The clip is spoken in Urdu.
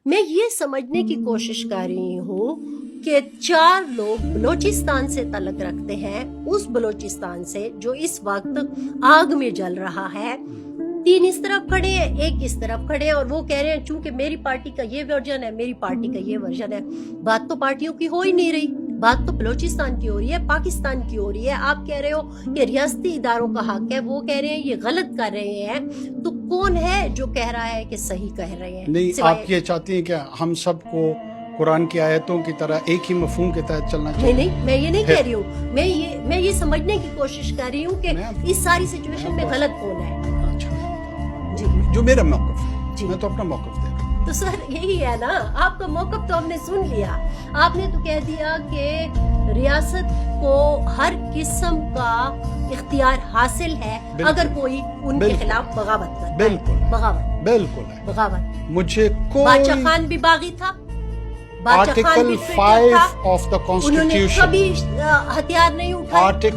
میں یہ سمجھنے کی کوشش کر رہی ہوں کہ 4 لوگ بلوچستان سے تعلق رکھتے ہیں، اس بلوچستان سے جو اس وقت آگ میں جل رہا ہے، 3 اس طرف کھڑے ہیں، 1 اس طرف کھڑے ہیں، اور وہ کہہ رہے ہیں چونکہ میری پارٹی کا یہ ورژن ہے، میری پارٹی کا یہ ورژن ہے۔ بات تو پارٹیوں کی ہو ہی نہیں رہی، بات تو بلوچستان کی ہو رہی ہے، پاکستان کی ہو رہی ہے۔ آپ کہہ رہے ہو کہ ریاستی اداروں کا حق ہے، وہ کہہ رہے ہیں یہ غلط کر رہے ہیں، تو کون ہے جو کہہ رہا ہے کہ صحیح کہہ رہے ہیں؟ نہیں، آپ یہ چاہتی ہیں کہ ہم سب کو قرآن کی آیتوں کی طرح ایک ہی مفہوم کے تحت چلنا چاہیے؟ نہیں، میں یہ نہیں کہہ رہی ہوں، میں یہ سمجھنے کی کوشش کر رہی ہوں کہ اس ساری سچویشن میں غلط کون ہے۔ اچھا جی، جو میرا موقف ہے، جی، میں تو اپنا موقف دے رہا ہوں۔ تو سر یہی ہے نا، آپ کا موقف تو ہم نے سن لیا۔ آپ نے تو کہہ دیا کہ ریاست کو ہر قسم کا اختیار حاصل ہے اگر کوئی ان کے خلاف بغاوت کرتا ہے۔ بالکل بغاوت، بالکل ہے۔ بغاوت۔ مجھے بادشاہ کوئی خان بھی باغی تھا، بادشاہ خان آرٹیکل بھی 5 تھا، آف دا انہوں نے کانسٹیٹیوشن، کبھی ہتھیار نہیں اٹھائے۔